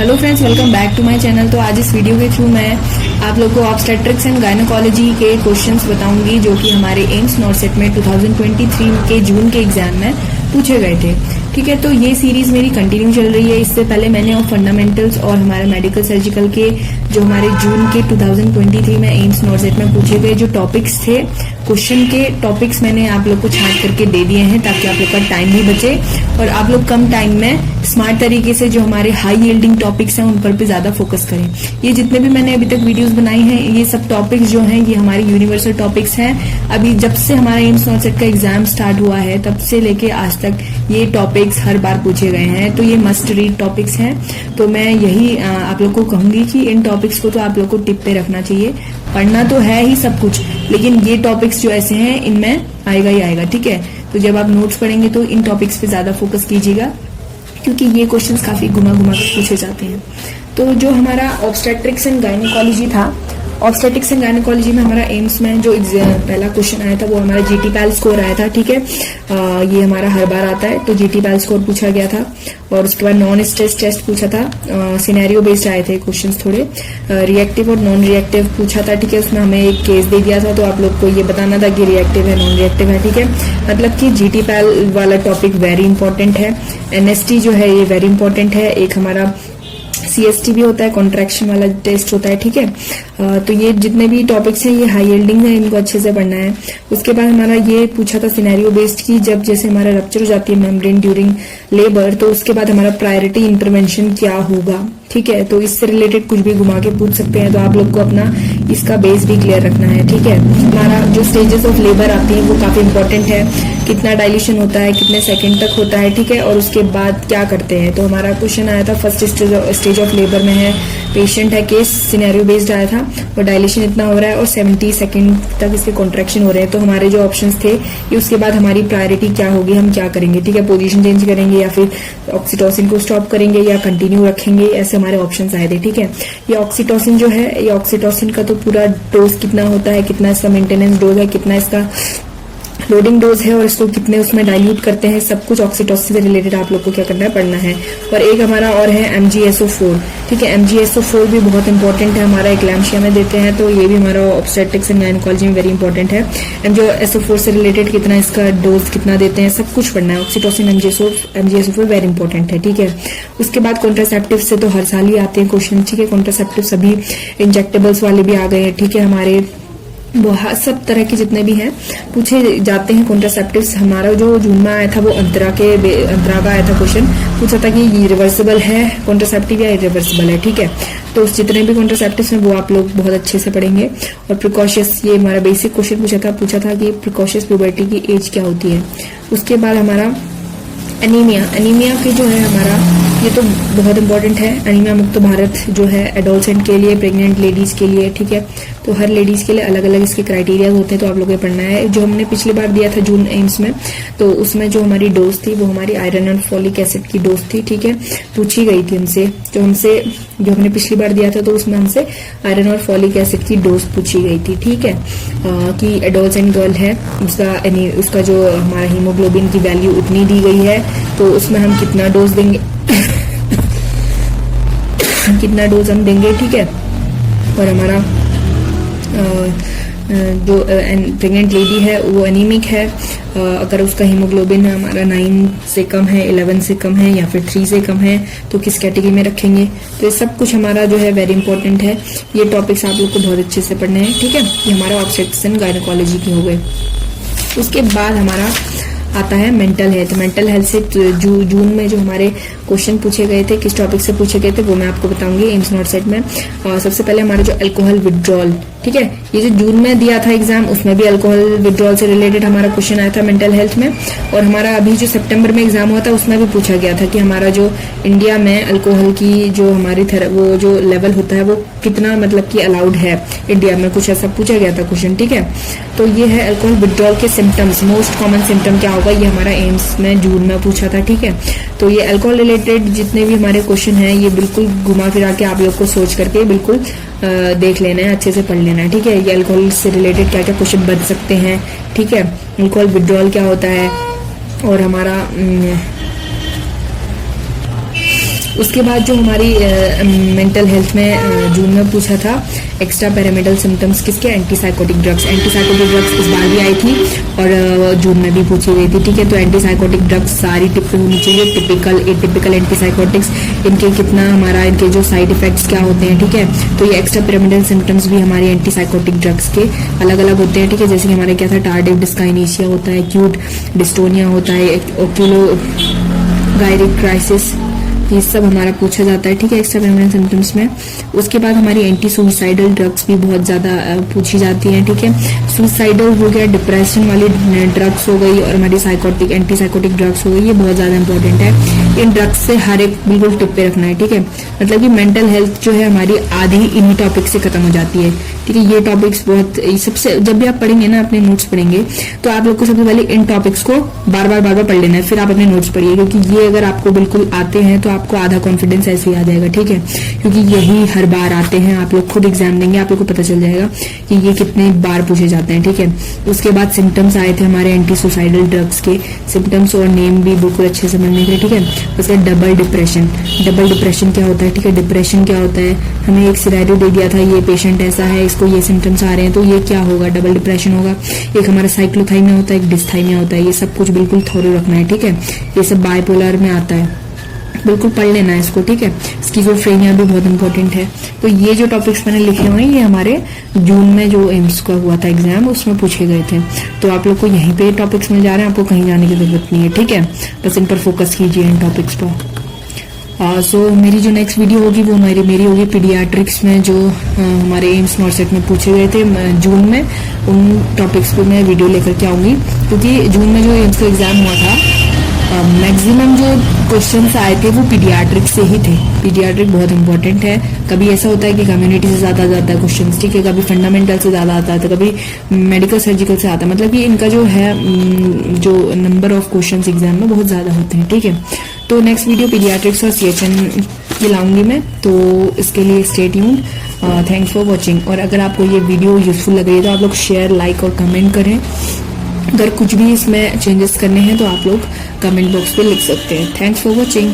Hello friends, welcome back to my channel. तो आज इस वीडियो के थ्रू मैं आप लोगों को ऑब्स्टेट्रिक्स एंड गायनोकोलॉजी के क्वेश्चंस बताऊंगी जो कि हमारे एम्स नॉर्सेट में 2023 के जून के एग्जाम में पूछे गए थे। ठीक है, तो ये सीरीज मेरी कंटिन्यू चल रही है। इससे पहले मैंने फंडामेंटल्स और हमारे मेडिकल सर्जिकल के जो हमारे जून के 2023 में एम्स नॉर्सेट में पूछे गए जो टॉपिक्स थे, क्वेश्चन के टॉपिक्स मैंने आप लोग को छांट करके दे दिए हैं ताकि आप लोग का टाइम भी बचे और आप लोग कम टाइम में स्मार्ट तरीके से जो हमारे हाई यील्डिंग टॉपिक्स हैं उन पर भी ज्यादा फोकस करें। ये जितने भी मैंने अभी तक वीडियोस बनाई हैं, ये सब टॉपिक्स जो हैं ये हमारे यूनिवर्सल टॉपिक्स हैं। अभी जब से हमारा एम्स नॉर्सेट का एग्जाम स्टार्ट हुआ है तब से लेके आज तक ये टॉपिक्स हर बार पूछे गए हैं, तो ये मस्ट रीड टॉपिक्स हैं। तो मैं यही आप लोग को कहूंगी कि इन टॉपिक्स को तो आप लोग को टिप पे रखना चाहिए। पढ़ना तो है ही सब कुछ, लेकिन ये टॉपिक्स जो ऐसे हैं इनमें आएगा ही आएगा। ठीक है, तो जब आप नोट्स पढ़ेंगे तो इन टॉपिक्स पे ज्यादा फोकस कीजिएगा क्योंकि ये क्वेश्चंस काफी घुमा घुमा कर पूछे जाते हैं। तो जो हमारा ऑब्स्टेट्रिक्स एंड गायनोकोलॉजी था, ऑब्स्टेट्रिक्स एंड गायनोकोलॉजी में हमारा एम्स में जो पहला क्वेश्चन आया था वो हमारा जीटी पैल स्कोर आया था। ठीक है, ये हमारा हर बार आता है, तो जीटी पैल स्कोर पूछा गया था और उसके बाद नॉन स्ट्रेस टेस्ट पूछा था। सिनेरियो बेस्ड आए थे क्वेश्चंस थोड़े, रिएक्टिव और नॉन रिएक्टिव पूछा था। ठीक है, उसमें हमें एक केस दे दिया था तो आप लोग को ये बताना था कि रिएक्टिव है नॉन रिएक्टिव है। ठीक है, मतलब कि जीटी पैल वाला टॉपिक वेरी इंपॉर्टेंट है। एनएसटी जो है ये वेरी इंपॉर्टेंट है। एक हमारा सीएसटी भी होता है, कॉन्ट्रैक्शन वाला टेस्ट होता है। ठीक है, तो ये जितने भी टॉपिक्स हैं ये हाई यील्डिंग है, इनको अच्छे से पढ़ना है। उसके बाद हमारा ये पूछा था सिनेरियो बेस्ड की जब जैसे हमारा रप्चर हो जाती है मेम्ब्रेन ड्यूरिंग लेबर, तो उसके बाद हमारा प्रायोरिटी इंटरवेंशन क्या होगा। ठीक है, तो इससे रिलेटेड कुछ भी घुमा के पूछ सकते हैं, तो आप लोग को अपना इसका बेस भी क्लियर रखना है। ठीक है, हमारा जो स्टेजेस ऑफ लेबर आती है वो काफी इंपॉर्टेंट है। कितना डायल्यूशन होता है, कितने सेकंड तक होता है। ठीक है, और उसके बाद क्या करते हैं। तो हमारा क्वेश्चन आया था फर्स्ट स्टेज ऑफ लेबर में है, पेशेंट है, केस सिनेरियो बेस्ड आया था और डायलेशन इतना हो रहा है और 70 सेकंड तक इसके कॉन्ट्रैक्शन हो रहे हैं। तो हमारे जो ऑप्शंस थे ये उसके बाद हमारी प्रायोरिटी क्या होगी, हम क्या करेंगे। ठीक है, पोजीशन चेंज करेंगे या फिर ऑक्सीटोसिन को स्टॉप करेंगे या कंटिन्यू रखेंगे, ऐसे हमारे ऑप्शंस आए थे। ठीक है, ये ऑक्सीटोसिन जो है, ये ऑक्सीटोसिन का तो पूरा डोज कितना होता है, कितना इसका मेंटेनेंस डोज है, कितना इसका लोडिंग डोज है और इसको कितने उसमें डाइल्यूट करते हैं, सब कुछ ऑक्सीटोसिन से रिलेटेड आप लोग को क्या करना है, पढ़ना है। और एक हमारा और है MgSO4। ठीक है, MgSO4 भी बहुत इंपॉर्टेंट है, हमारा एक्लैम्शिया में देते हैं, तो ये भी हमारा ऑब्स्टेट्रिक्स एंड गायनोकोलॉजी में वेरी इंपॉर्टेंट है। MgSO4 से रिलेटेड कितना इसका डोज कितना देते हैं, सब कुछ पढ़ना है। ऑक्सीटोसिन MgSO4 वेरी इंपॉर्टेंट है। ठीक है, उसके बाद कॉन्ट्रासेप्टिव से तो हर साल ही आते हैं क्वेश्चन। ठीक है, कॉन्ट्रासेप्टिव सभी इंजेक्टेबल्स वाले भी आ गए हैं। ठीक है, हमारे बहुत सब तरह के जितने भी हैं पूछे जाते हैं कॉन्ट्रासेप्टिव्स। हमारा जो जून में आया था वो अंतरा का आया था क्वेश्चन, पूछा था कि रिवर्सिबल है कॉन्ट्रासेप्टिव या इरिवर्सिबल है। ठीक है, तो जितने भी कॉन्ट्रासेप्टिव्स हैं वो आप लोग बहुत अच्छे से पढ़ेंगे। और प्रिकॉशियस, ये हमारा बेसिक क्वेश्चन पूछा था कि प्रिकॉशियस प्यूबर्टी की एज क्या होती है। उसके बाद हमारा एनीमिया की जो है हमारा ये तो बहुत इंपॉर्टेंट है। एनीमिया मुक्त भारत जो है एडोलसेंट के लिए, प्रेग्नेंट लेडीज के लिए। ठीक है, तो हर लेडीज के लिए अलग अलग इसके क्राइटेरिया होते हैं, तो आप लोगों को पढ़ना है। जो हमने पिछली बार दिया था जून एम्स में, तो उसमें जो हमारी डोज थी वो हमारी आयरन और फॉलिक एसिड की डोज थी। ठीक है, पूछी गई थी हमसे, जो हमने पिछली बार दिया था तो उसमें हमसे आयरन और फॉलिक एसिड की डोज पूछी गई थी। ठीक है, कि एडोलसेंट गर्ल है, उसका जो हमारा हीमोग्लोबिन की वैल्यू उतनी दी गई है, तो उसमें हम कितना डोज देंगे कितना डोज हम देंगे। ठीक है, और हमारा जो प्रेग्नेंट लेडी है वो एनीमिक है, अगर उसका हीमोग्लोबिन हमारा 9 से कम है, 11 से कम है या फिर 3 से कम है तो किस कैटेगरी में रखेंगे। तो ये सब कुछ हमारा जो है वेरी इंपॉर्टेंट है। ये टॉपिक्स आप लोग को बहुत अच्छे से पढ़ने हैं। ठीक है, ये हमारा ऑब्स्टेट्रिक्स एंड गायनोकोलॉजी की हो गए। उसके बाद हमारा आता है मेंटल हेल्थ। मेंटल हेल्थ से जून में जो हमारे क्वेश्चन पूछे गए थे, किस टॉपिक से पूछे गए थे वो मैं आपको बताऊंगी एम्स नॉर्सेट में। सबसे पहले हमारा जो अल्कोहल विड्रॉल, ठीक है, ये जो जून में दिया था एग्जाम उसमें भी अल्कोहल विड्रॉल से रिलेटेड हमारा क्वेश्चन आया था मेंटल हेल्थ में। और हमारा अभी जो सितंबर में एग्जाम हुआ था उसमें भी पूछा गया था कि हमारा जो इंडिया में अल्कोहल की जो हमारी वो जो लेवल होता है वो कितना मतलब कि अलाउड है इंडिया में, कुछ ऐसा पूछा गया था क्वेश्चन। ठीक है, तो ये है अल्कोहल विड्रॉल के सिम्टम्स, मोस्ट कॉमन सिम्टम क्या होगा, ये हमारा एम्स में जून में पूछा था। ठीक है, तो ये अल्कोहल रिलेटेड जितने भी हमारे क्वेश्चन हैं ये बिल्कुल घुमा फिरा के आप लोग को सोच करके बिल्कुल देख लेना है, अच्छे से पढ़ लेना है। ठीक है, ये अल्कोहल से रिलेटेड क्या क्या क्वेश्चन बन सकते हैं। ठीक है, अल्कोहल विड्रॉल क्या होता है और हमारा उसके बाद जो हमारी मेंटल हेल्थ में जून में पूछा था एक्स्ट्रा पैरामेडल सिम्टम्स किसके, एंटीसाइकोटिक ड्रग्स। एंटीसाइकोटिक ड्रग्स इस बार भी आई थी और जून में भी पूछी गई थी, ठीक है। तो एंटीसाइकोटिक ड्रग्स सारी टिक पे होनी चाहिए, टिपिकल एटिपिकल एंटीसाइकोटिक्स, इनके कितना हमारा इनके जो साइड इफेक्ट्स क्या होते हैं, ठीक है। तो ये एक्स्ट्रा पैरामेडल सिम्टम्स भी हमारे एंटीसाइकोटिक ड्रग्स के अलग अलग होते हैं, ठीक है। जैसे कि हमारे क्या था, टार्डिव डिस्काइनेशिया होता है, एक्यूट डिस्टोनिया होता है, ओक्यूलो गायरिक क्राइसिस, ये सब हमारा पूछा जाता है, ठीक है, एक्स्ट्रा पैरामेडल सिम्टम्स में। उसके बाद हमारी एंटी सुसाइडल ड्रग्स भी बहुत ज्यादा पूछी जाती हैं, ठीक है। सुसाइडल हो गया, डिप्रेशन वाली ड्रग्स हो गई और हमारी साइकोटिक एंटीसाइकोटिक ड्रग्स हो गई, ये बहुत ज्यादा इंपॉर्टेंट है। इन ड्रग्स से हर एक बिल्कुल टिप पे रखना है, ठीक है। मतलब कि मेंटल हेल्थ जो है हमारी आधी इन्हीं टॉपिक से खत्म हो जाती है, ठीक है। ये टॉपिक्स बहुत सबसे, जब भी आप पढ़ेंगे ना, अपने नोट्स पढ़ेंगे तो आप लोग को सबसे पहले इन टॉपिक्स को बार बार पढ़ लेना है, फिर आप अपने नोट्स पढ़िए, क्योंकि ये अगर आपको बिल्कुल आते हैं तो आपको आधा कॉन्फिडेंस ऐसे ही आ जाएगा, ठीक है। क्योंकि यही हर बार आते हैं, आप लोग खुद एग्जाम देंगे, आप लोग को पता चल जाएगा कि ये कितने बार पूछे जाते हैं, ठीक है। उसके बाद सिम्टम्स आए थे हमारे एंटी सुसाइडल ड्रग्स के, सिम्टम्स और नेम भी बिल्कुल अच्छे से समझने के, ठीक है। उसके बाद डबल डिप्रेशन, डबल डिप्रेशन क्या होता है, ठीक है। डिप्रेशन क्या होता है, हमें एक सिनेरियो दे दिया था, ये पेशेंट ऐसा है, इसको ये सिम्टम्स आ रहे हैं, तो ये क्या होगा, डबल डिप्रेशन होगा। एक हमारा साइक्लोथाइमिया होता है, एक डिस्थाइमिया होता है, ये सब कुछ बिल्कुल थोड़े रखना है, ठीक है। ये सब बाइपोलर में आता है, बिल्कुल पढ़ लेना है इसको, ठीक है। स्किज़ोफ्रेनिया भी बहुत इंपॉर्टेंट है। तो ये जो टॉपिक्स मैंने लिखे हुए हैं ये हमारे जून में जो एम्स का हुआ था एग्जाम, उसमें पूछे गए थे। तो आप लोग को यहीं पे टॉपिक्स मिल जा रहे हैं, आपको कहीं जाने की जरूरत नहीं है, ठीक है। बस इन पर फोकस कीजिए, इन टॉपिक्स पर। सो मेरी जो नेक्स्ट वीडियो होगी वो मेरी होगी पीडियाट्रिक्स में, जो हमारे एम्स नॉर्सेट में पूछे गए थे जून में, उन टॉपिक्स पे मैं वीडियो लेकर के आऊंगी। क्योंकि जून में जो एम्स का एग्जाम हुआ था, मैक्सिमम जो क्वेश्चंस आए थे वो पीडियाट्रिक से ही थे। पीडियाट्रिक बहुत इंपॉर्टेंट है। कभी ऐसा होता है कि कम्युनिटी से ज्यादा आता है क्वेश्चंस, ठीक है, कभी फंडामेंटल से ज्यादा आता है, तो कभी मेडिकल सर्जिकल से आता है। मतलब कि इनका जो है जो नंबर ऑफ क्वेश्चंस एग्जाम में बहुत ज्यादा होते हैं, ठीक है। तो नेक्स्ट वीडियो पीडियाट्रिक्स और CHN की लाऊंगी मैं, तो इसके लिए stay tuned. Thanks for watching. और अगर आपको ये वीडियो यूजफुल लग रही है तो आप लोग शेयर, लाइक और कमेंट करें। अगर कुछ भी इसमें चेंजेस करने हैं तो आप लोग कमेंट बॉक्स पे लिख सकते हैं। Thanks for watching.